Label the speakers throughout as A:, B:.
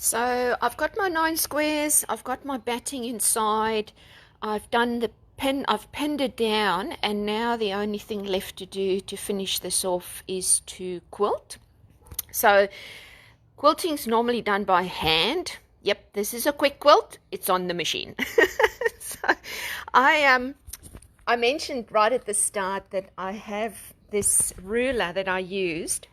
A: So I've got my 9 squares, I've got my batting inside, I've done the pen, I've pinned it down, and now the only thing left to do to finish this off is to quilt. So quilting is normally done by hand. Yep, this is a quick quilt, it's on the machine. So I mentioned right at the start that I have this ruler that I used.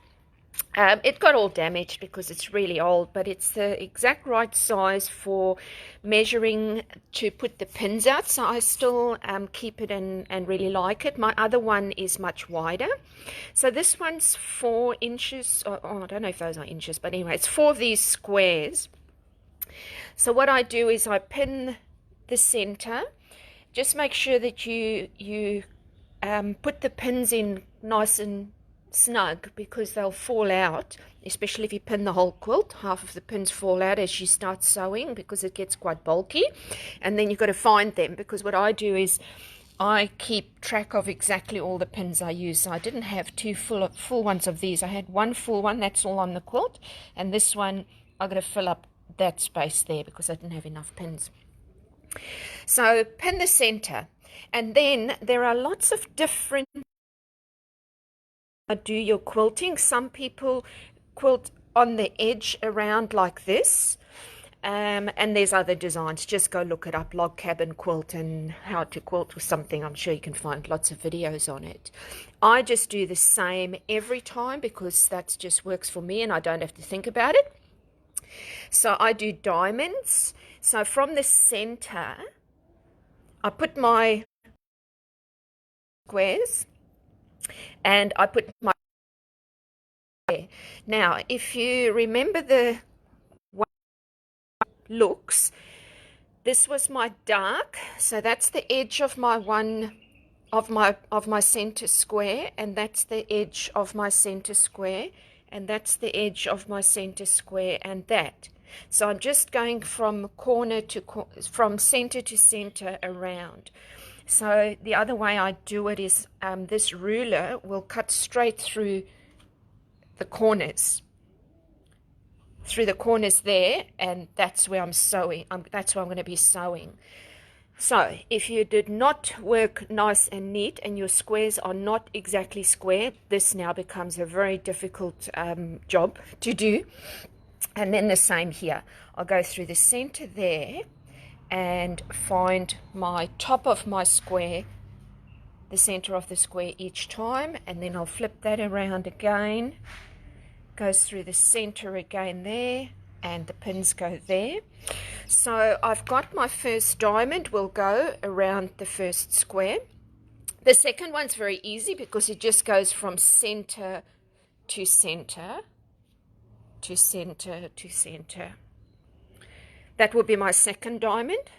A: It got all damaged because it's really old, but it's the exact right size for measuring to put the pins out. So I still keep it and really like it. My other one is much wider. So this one's 4 inches. I don't know if those are inches, but anyway, it's 4 of these squares. So what I do is I pin the center. Just make sure that you put the pins in nice and snug, because they'll fall out, especially if you pin the whole quilt. Half of the pins fall out as you start sewing because it gets quite bulky, and then you've got to find them, because what I do is I keep track of exactly all the pins I use. So I didn't have 2 full ones of these. I had 1 full one, that's all on the quilt, and this one I've got to fill up that space there because I didn't have enough pins. So pin the center, and then there are lots of different do your quilting. Some people quilt on the edge around like this, and there's other designs. Just go look it up, log cabin quilt and how to quilt or something. I'm sure you can find lots of videos on it. I just do the same every time because that just works for me and I don't have to think about it. So I do diamonds. So from the center I put my squares and I put my now, if you remember the looks, this was my dark, so that's the edge of my center square, and that's the edge of my center square, and that's the edge of my center square, and that. So I'm just going from from center to center around. So the other way I do it is this ruler will cut straight through the corners, there, and that's where I'm sewing. That's where I'm going to be sewing. So if you did not work nice and neat and your squares are not exactly square, this now becomes a very difficult job to do. And then the same here. I'll go through the center there and find my top of my square, the center of the square each time, and then I'll flip that around again, goes through the center again there, and the pins go there. So I've got my first diamond will go around the first square. The second one's very easy because it just goes from center to center to center to center. That will be my second diamond.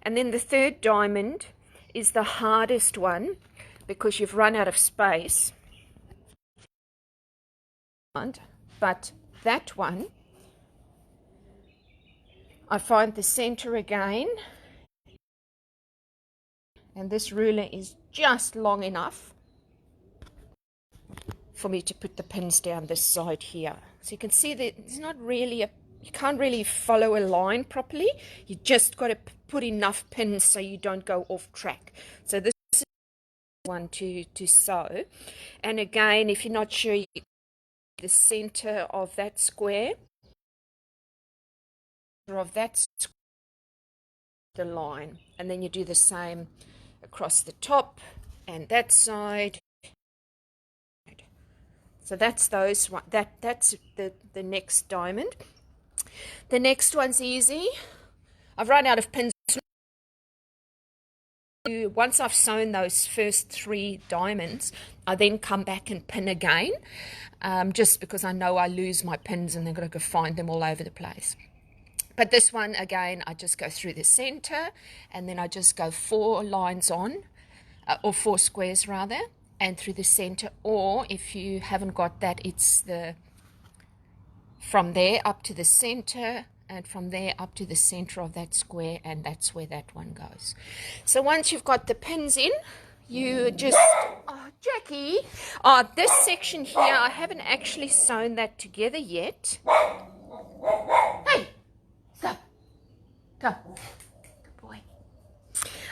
A: And then the third diamond is the hardest one because you've run out of space. But that one, I find the center again, and this ruler is just long enough for me to put the pins down this side here. So you can see that it's not really you can't really follow a line properly. You just got to put enough pins so you don't go off track. So this is one to sew. And again, if you're not sure, the center of that square, the line, and then you do the same across the top and that side. So that's those one. That's the next diamond. The next one's easy. I've run out of pins. Once I've sewn those first 3 diamonds, I then come back and pin again, just because I know I lose my pins and they're going to go find them all over the place. But this one, again, I just go through the center and then I just go 4 lines on, or 4 squares rather, and through the center. Or if you haven't got that, it's from there up to the center, and from there up to the center of that square, and that's where that one goes. So once you've got the pins in, you just, Jackie, this section here, I haven't actually sewn that together yet. Hey, Go. Good boy.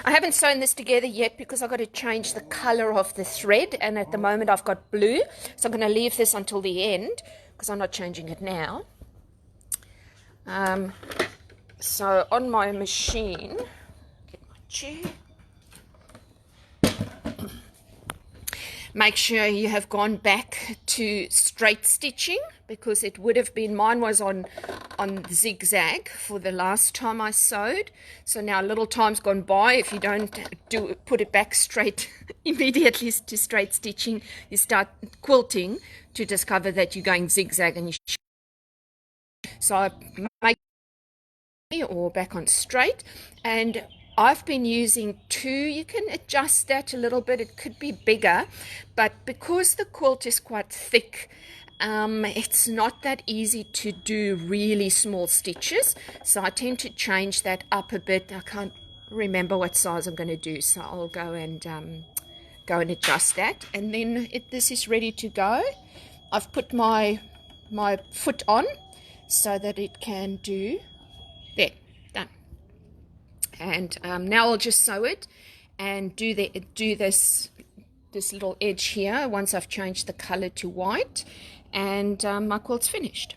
A: I haven't sewn this together yet because I've got to change the color of the thread, and at the moment I've got blue, so I'm going to leave this until the end because I'm not changing it now. So on my machine, get my chair. Make sure you have gone back to straight stitching, because it would have been, mine was on zigzag for the last time I sewed. So now a little time's gone by. If you don't put it back straight immediately to straight stitching, you start quilting to discover that you're going zigzag, and so I make or back on straight. And I've been using 2. You can adjust that a little bit, it could be bigger, but because the quilt is quite thick, it's not that easy to do really small stitches, so I tend to change that up a bit. I can't remember what size I'm going to do, so I'll go and adjust that. And then this is ready to go. I've put my foot on so that it can do. There, done. And now I'll just sew it and do this little edge here once I've changed the color to white, and my quilt's finished.